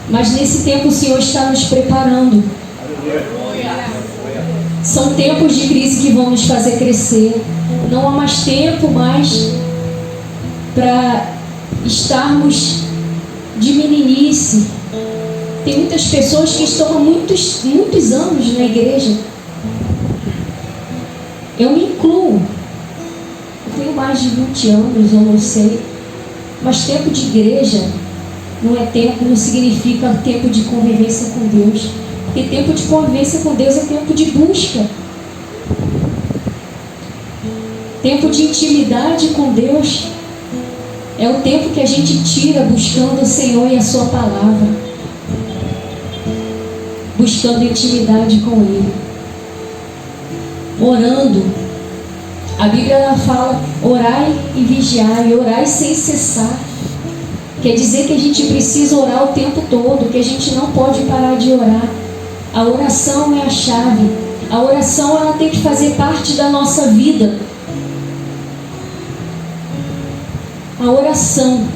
Mas nesse tempo o Senhor está nos preparando. São tempos de crise que vão nos fazer crescer. Não há mais tempo para estarmos de meninice. Tem muitas pessoas que estão há muitos anos na igreja. Eu me incluo. Eu tenho mais de 20 anos, eu não sei. Mas tempo de igreja não significa tempo de convivência com Deus. Porque tempo de convivência com Deus é tempo de busca. Tempo de intimidade com Deus é o tempo que a gente tira buscando o Senhor e a sua palavra. Buscando intimidade com Ele. Orando. A Bíblia ela fala: orai e vigiai, orai sem cessar. Quer dizer que a gente precisa orar o tempo todo, que a gente não pode parar de orar. A oração é a chave. A oração ela tem que fazer parte da nossa vida. A oração.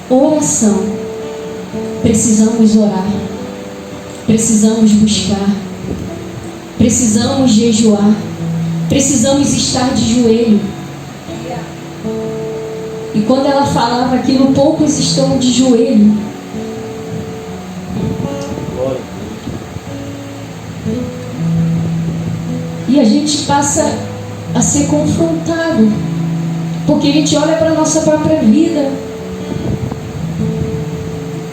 Oração. Precisamos orar. Precisamos buscar. Precisamos jejuar. Precisamos estar de joelho. E quando ela falava aquilo, poucos estão de joelho. E a gente passa a ser confrontado, porque a gente olha para a nossa própria vida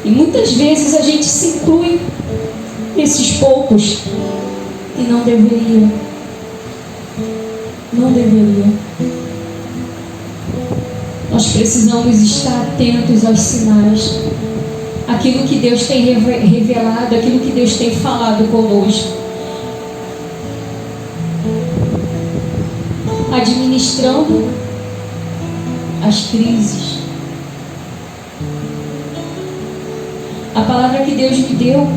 e muitas vezes a gente se inclui nesses poucos e não deveria. Não deveria. Nós precisamos estar atentos aos sinais, aquilo que Deus tem revelado, aquilo que Deus tem falado conosco. Administrando as crises. A palavra que Deus me deu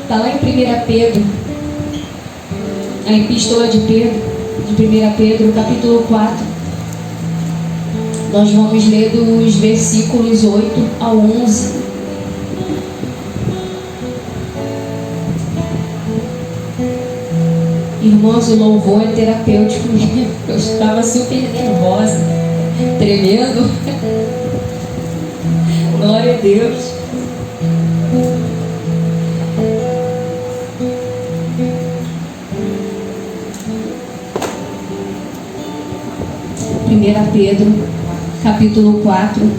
está lá em 1 Pedro, a epístola de 1 Pedro, capítulo 4. Nós vamos ler dos versículos 8 ao 11. Irmãos, o louvor é terapêutico. Eu estava super nervosa, tremendo. Glória a Deus. Primeira Pedro, capítulo 4.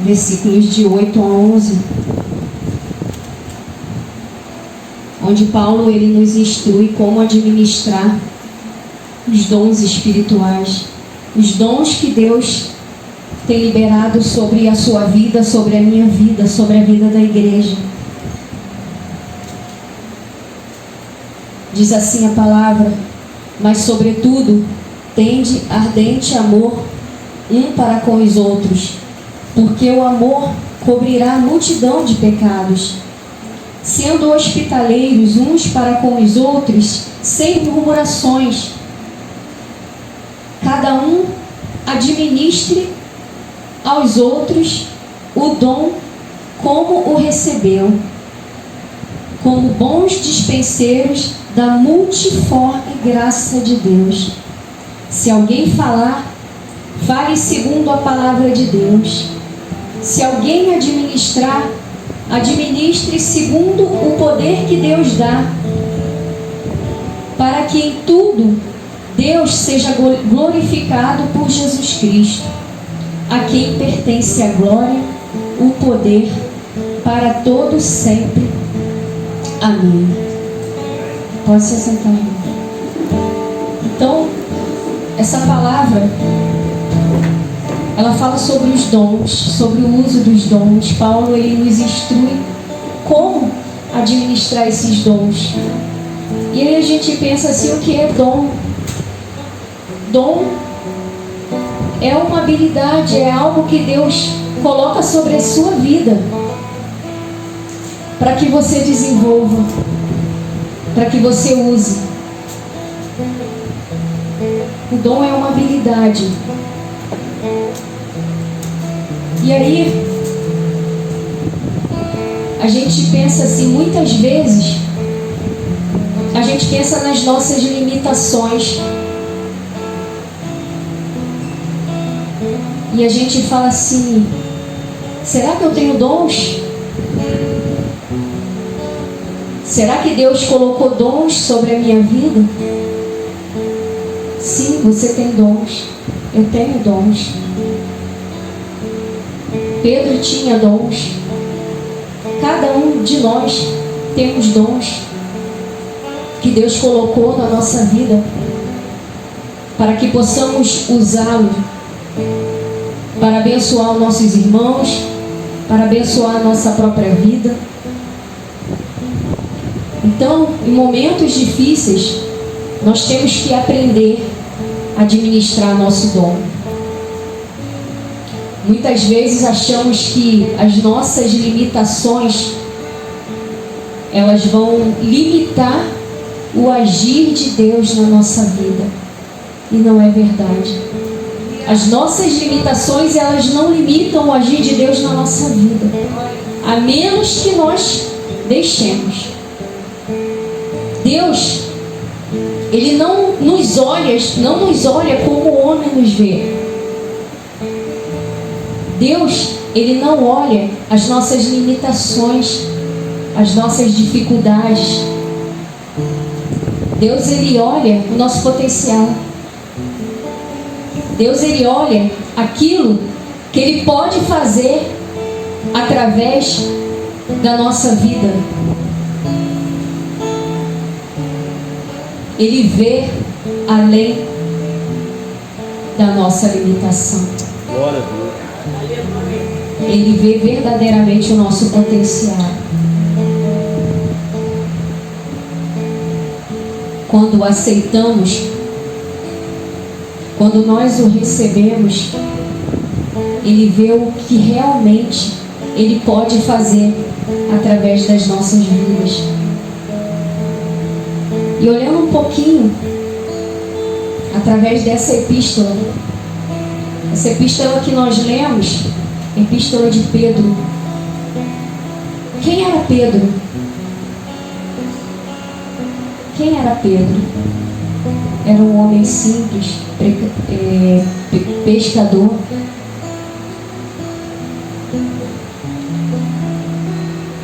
Versículos de 8 a 11. Onde Paulo ele nos instrui como administrar os dons espirituais, os dons que Deus tem liberado sobre a sua vida, sobre a minha vida, sobre a vida da igreja. Diz assim a palavra: mas sobretudo tende ardente amor um para com os outros, porque o amor cobrirá a multidão de pecados. Sendo hospitaleiros uns para com os outros, sem murmurações. Cada um administre aos outros o dom como o recebeu, como bons dispenseiros da multiforme graça de Deus. Se alguém falar, fale segundo a palavra de Deus. Se alguém administrar, administre segundo o poder que Deus dá, para que em tudo Deus seja glorificado por Jesus Cristo, a quem pertence a glória, o poder, para todos sempre. Amém. Pode se assentar, irmão. Então, essa palavra ela fala sobre os dons, sobre o uso dos dons. Paulo ele nos instrui como administrar esses dons. E aí a gente pensa assim: o que é dom? Dom é uma habilidade, é algo que Deus coloca sobre a sua vida para que você desenvolva, para que você use. O dom é uma habilidade. E aí, a gente pensa assim, muitas vezes, a gente pensa nas nossas limitações. E a gente fala assim, será que eu tenho dons? Será que Deus colocou dons sobre a minha vida? Sim, você tem dons. Eu tenho dons. Pedro tinha dons. Cada um de nós temos dons que Deus colocou na nossa vida para que possamos usá-lo para abençoar os nossos irmãos, para abençoar a nossa própria vida. Então, em momentos difíceis, nós temos que aprender a administrar nosso dom. Muitas vezes achamos que as nossas limitações, elas vão limitar o agir de Deus na nossa vida. E não é verdade. As nossas limitações, elas não limitam o agir de Deus na nossa vida, a menos que nós deixemos. Deus, Ele não nos olha como o homem nos vê. Deus, Ele não olha as nossas limitações, as nossas dificuldades. Deus, Ele olha o nosso potencial. Deus, Ele olha aquilo que Ele pode fazer através da nossa vida. Ele vê além da nossa limitação. Glória a Deus. Ele vê verdadeiramente o nosso potencial. Quando o aceitamos, quando nós o recebemos, Ele vê o que realmente Ele pode fazer através das nossas vidas. E olhando um pouquinho através dessa epístola, essa epístola que nós lemos, epístola de Pedro. Quem era Pedro? Quem era Pedro? Era um homem simples, pescador.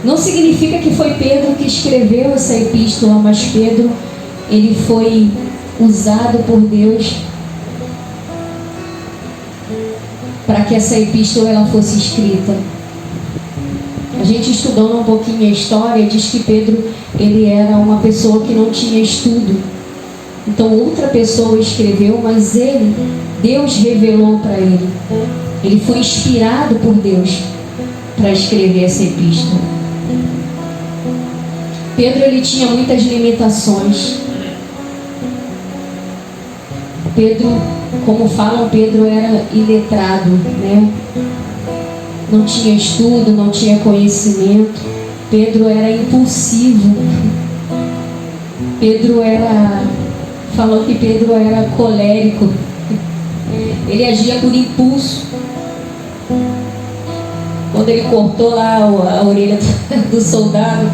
Não significa que foi Pedro que escreveu essa epístola, mas Pedro, ele foi usado por Deus para que essa epístola ela fosse escrita. A gente estudando um pouquinho a história, diz que Pedro, ele era uma pessoa que não tinha estudo. Então outra pessoa escreveu, mas Deus revelou para ele. Ele foi inspirado por Deus para escrever essa epístola. Pedro, ele tinha muitas limitações. Pedro, como falam, Pedro era iletrado, né? Não tinha estudo, não tinha conhecimento. Pedro era impulsivo. Falou que Pedro era colérico. Ele agia por impulso. Quando ele cortou lá a orelha do soldado,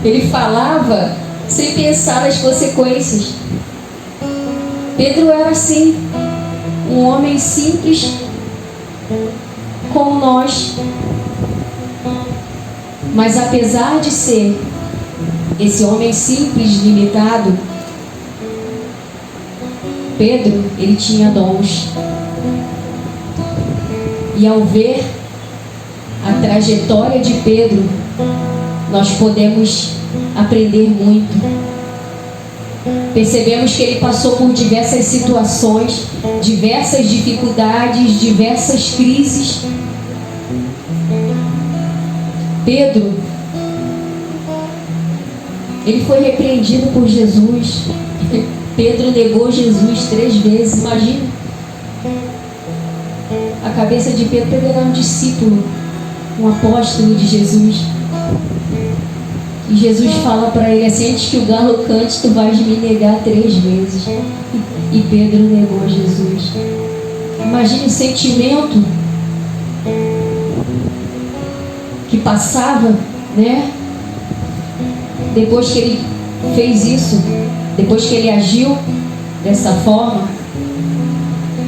ele falava sem pensar nas consequências. Pedro era assim, um homem simples como nós. Mas apesar de ser esse homem simples, limitado, Pedro, ele tinha dons. E ao ver a trajetória de Pedro, nós podemos aprender muito. Percebemos que ele passou por diversas situações, diversas dificuldades, diversas crises. Pedro, ele foi repreendido por Jesus. Pedro negou Jesus 3 vezes. Imagina a cabeça de Pedro. Pedro era um discípulo, um apóstolo de Jesus. E Jesus fala para ele assim: antes que o galo cante, tu vais me negar 3 vezes. E Pedro negou Jesus. Imagine o sentimento que passava, né? Depois que ele fez isso, depois que ele agiu dessa forma.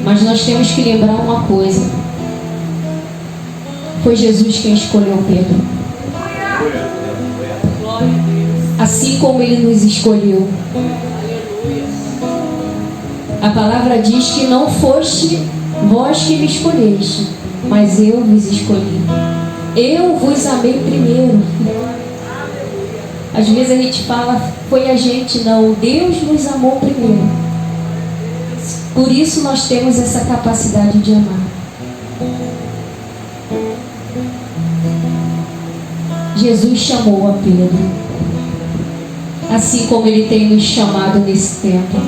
Mas nós temos que lembrar uma coisa: foi Jesus quem escolheu Pedro. Assim como ele nos escolheu. A palavra diz que não foste vós que me escolheste, mas eu vos escolhi. Eu vos amei primeiro. Às vezes a gente fala, foi a gente. Não, Deus nos amou primeiro. Por isso nós temos essa capacidade de amar. Jesus chamou a Pedro, assim como Ele tem nos chamado nesse tempo.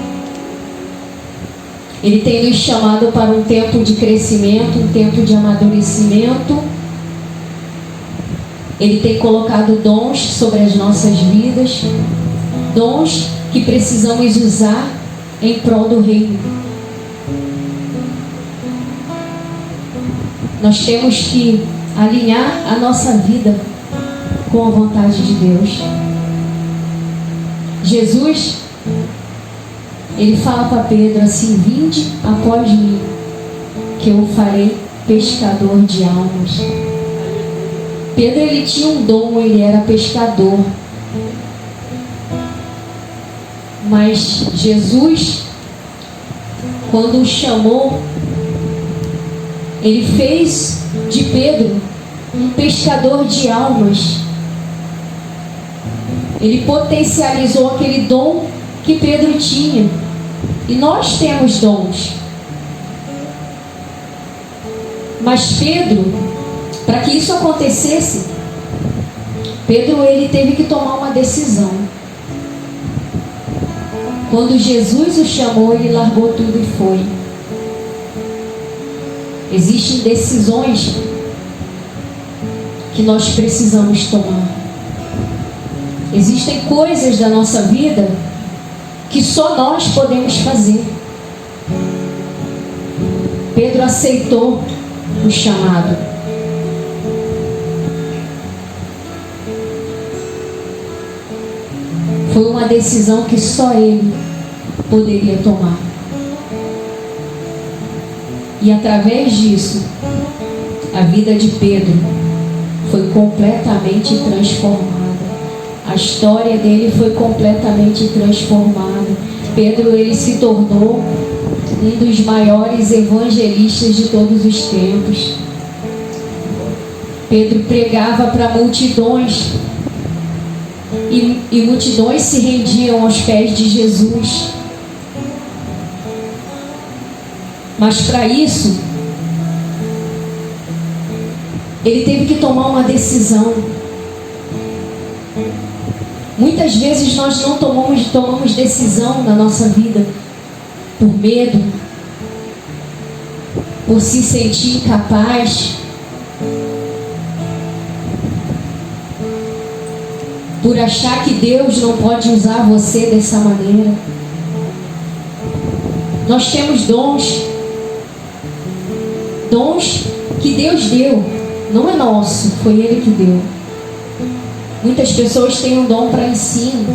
Ele tem nos chamado para um tempo de crescimento, um tempo de amadurecimento. Ele tem colocado dons sobre as nossas vidas, dons que precisamos usar em prol do reino. Nós temos que alinhar a nossa vida com a vontade de Deus. Jesus, ele fala para Pedro assim: vinde após mim, que eu o farei pescador de almas. Pedro, ele tinha um dom, ele era pescador. Mas Jesus, quando o chamou, ele fez de Pedro um pescador de almas. Ele potencializou aquele dom que Pedro tinha. E nós temos dons. Mas Pedro, para que isso acontecesse, Pedro, ele teve que tomar uma decisão. Quando Jesus o chamou, ele largou tudo e foi. Existem decisões que nós precisamos tomar. Existem coisas da nossa vida que só nós podemos fazer. Pedro aceitou o chamado. Foi uma decisão que só ele poderia tomar. E através disso, a vida de Pedro foi completamente transformada. A história dele foi completamente transformada. Pedro, ele se tornou um dos maiores evangelistas de todos os tempos. Pedro pregava para multidões e multidões se rendiam aos pés de Jesus. Mas para isso, ele teve que tomar uma decisão. Muitas vezes nós não tomamos decisão na nossa vida por medo, por se sentir incapaz, por achar que Deus não pode usar você dessa maneira. Nós temos dons que Deus deu, não é nosso, foi Ele que deu. Muitas pessoas têm um dom para ensino,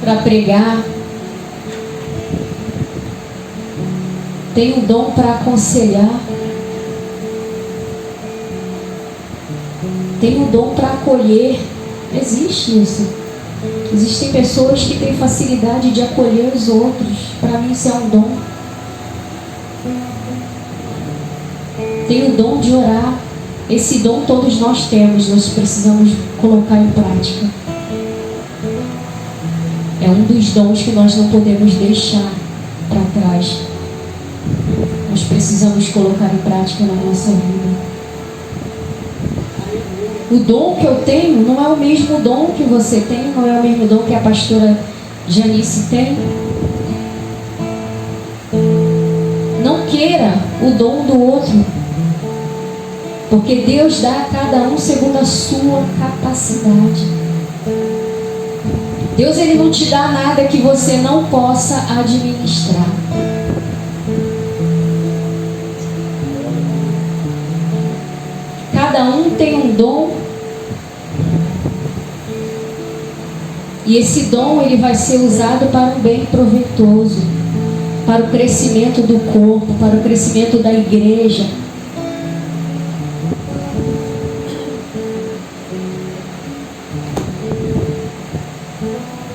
para pregar, tem um dom para aconselhar, tem um dom para acolher. Existe isso. Existem pessoas que têm facilidade de acolher os outros. Para mim isso é um dom. Tem o dom de orar. Esse dom todos nós temos, nós precisamos colocar em prática. É um dos dons que nós não podemos deixar para trás. Nós precisamos colocar em prática na nossa vida. O dom que eu tenho não é o mesmo dom que você tem, não é o mesmo dom que a pastora Janice tem. Não queira o dom do outro, Porque Deus dá a cada um segundo a sua capacidade. Deus, Ele não te dá nada que você não possa administrar. Cada um tem um dom. E esse dom, ele vai ser usado para um bem proveitoso, para o crescimento do corpo, para o crescimento da igreja.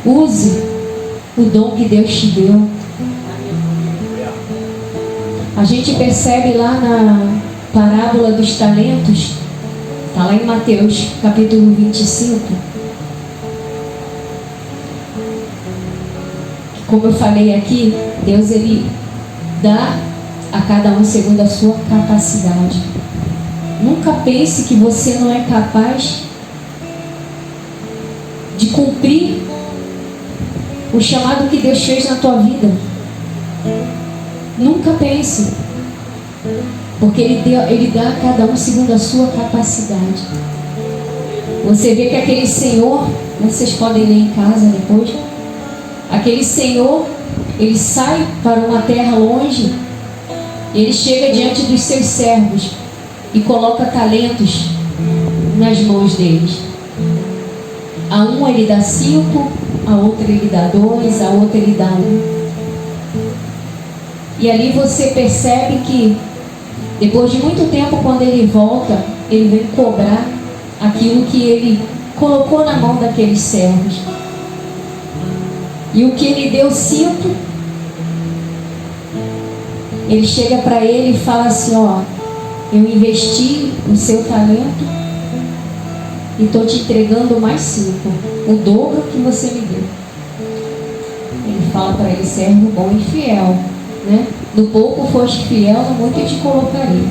Use o dom que Deus te deu. A gente percebe lá na parábola dos talentos, está lá em Mateus capítulo 25, como eu falei aqui, Deus, Ele dá a cada um segundo a sua capacidade. Nunca pense que você não é capaz de cumprir o chamado que Deus fez na tua vida. Nunca pense. Porque Ele dá a cada um segundo a sua capacidade. Você vê que aquele Senhor, vocês podem ler em casa depois, aquele Senhor, ele sai para uma terra longe, ele chega diante dos seus servos e coloca talentos nas mãos deles. A um ele dá 5, a outra ele dá 2, a outra ele dá 1. E ali você percebe que depois de muito tempo, quando ele volta, ele vem cobrar aquilo que ele colocou na mão daqueles servos. E o que ele deu 5, ele chega para ele e fala assim: ó, eu investi o seu talento e estou te entregando mais 5, o dobro que você me deu. Ele fala para ele: servo bom e fiel, né? No pouco foste fiel, no muito eu te colocarei.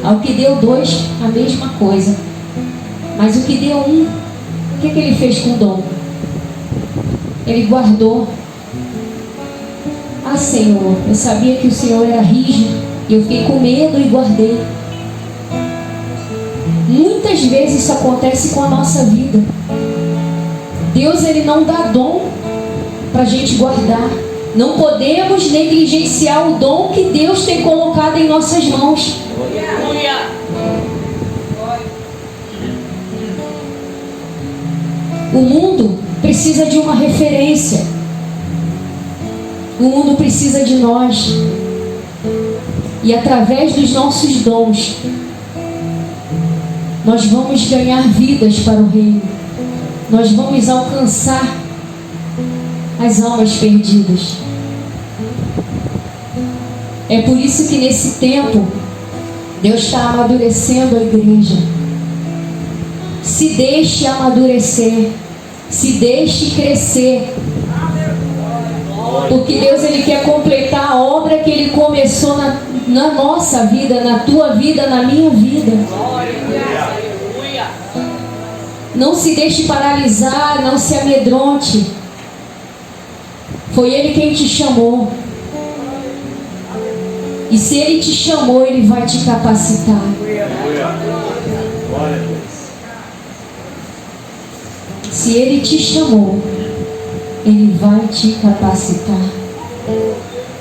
Ao que deu 2, a mesma coisa. Mas o que deu 1, o que ele fez com o dom? Ele guardou. Ah, Senhor, eu sabia que o Senhor era rígido e eu fiquei com medo e guardei. Muitas vezes isso acontece com a nossa vida. Deus, Ele não dá dom para a gente guardar. Não podemos negligenciar o dom que Deus tem colocado em nossas mãos. O mundo precisa de uma referência. O mundo precisa de nós. E através dos nossos dons, nós vamos ganhar vidas para o reino. Nós vamos alcançar as almas perdidas. É por isso que nesse tempo Deus está amadurecendo a igreja. Se deixe amadurecer, se deixe crescer, porque Deus, Ele quer completar a obra que Ele começou na nossa vida, na tua vida, na minha vida. Não se deixe paralisar, não se amedronte. Foi Ele quem te chamou. E se Ele te chamou, Ele vai te capacitar. Se Ele te chamou, Ele vai te capacitar.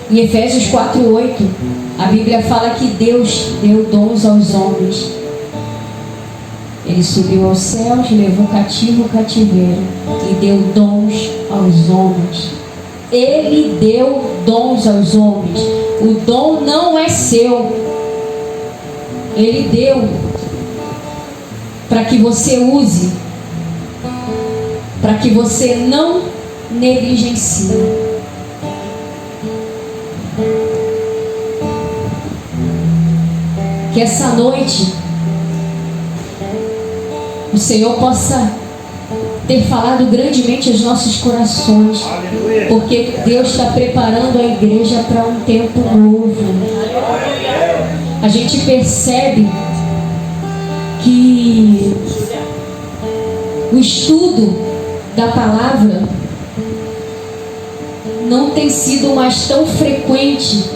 Em Efésios 4:8, a Bíblia fala que Deus deu dons aos homens. Ele subiu aos céus, levou cativo o cativeiro e deu dons aos homens. Ele deu dons aos homens. O dom não é seu. Ele deu para que você use, para que você não negligencie. Que essa noite o Senhor possa ter falado grandemente aos nossos corações, porque Deus está preparando a igreja para um tempo novo. A gente percebe que o estudo da palavra não tem sido mais tão frequente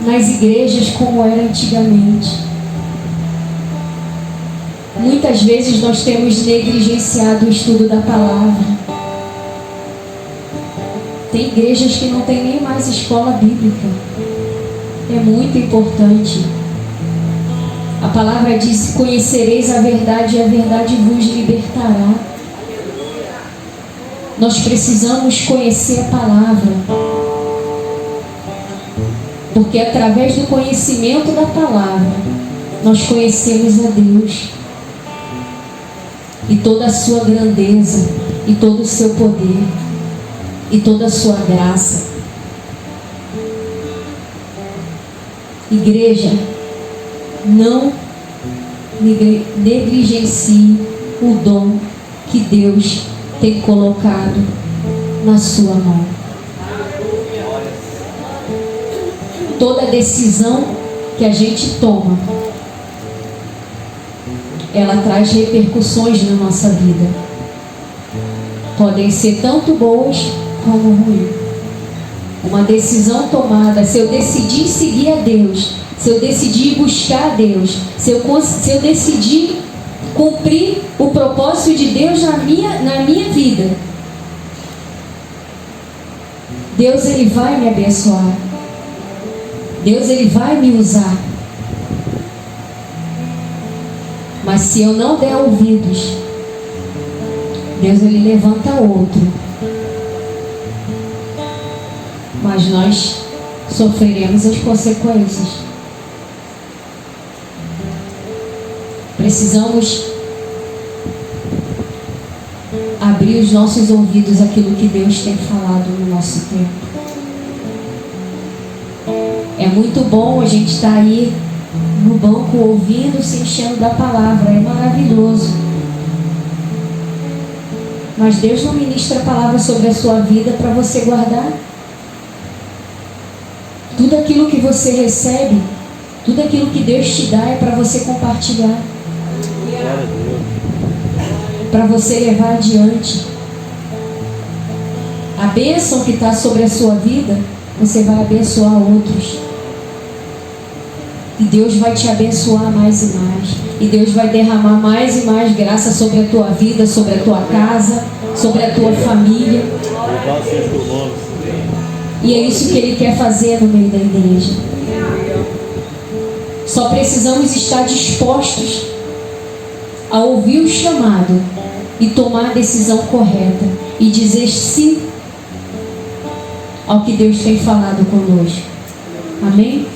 nas igrejas como era antigamente. Muitas vezes nós temos negligenciado o estudo da palavra. Tem igrejas que não tem nem mais escola bíblica. É muito importante. A palavra diz: conhecereis a verdade e a verdade vos libertará. Nós precisamos conhecer a palavra, porque através do conhecimento da palavra nós conhecemos a Deus e toda a sua grandeza e todo o seu poder e toda a sua graça. Igreja, não negligencie o dom que Deus tem colocado na sua mão. Toda decisão que a gente toma, ela traz repercussões na nossa vida. Podem ser tanto boas como ruins. Uma decisão tomada, se eu decidir seguir a Deus, se eu decidir buscar a Deus, se eu decidir cumprir o propósito de Deus na minha vida, Deus, Ele vai me abençoar. Deus, Ele vai me usar. Mas se eu não der ouvidos, Deus, Ele levanta outro. Mas nós sofreremos as consequências. Precisamos abrir os nossos ouvidos àquilo que Deus tem falado no nosso tempo. É muito bom a gente estar aí no banco ouvindo, se enchendo da palavra. É maravilhoso. Mas Deus não ministra a palavra sobre a sua vida para você guardar. Tudo aquilo que você recebe, tudo aquilo que Deus te dá é para você compartilhar, para você levar adiante. A bênção que está sobre a sua vida, você vai abençoar outros. E Deus vai te abençoar mais e mais. E Deus vai derramar mais e mais graça sobre a tua vida, sobre a tua casa, sobre a tua família. E é isso que Ele quer fazer no meio da igreja. Só precisamos estar dispostos a ouvir o chamado e tomar a decisão correta e dizer sim ao que Deus tem falado conosco. Amém?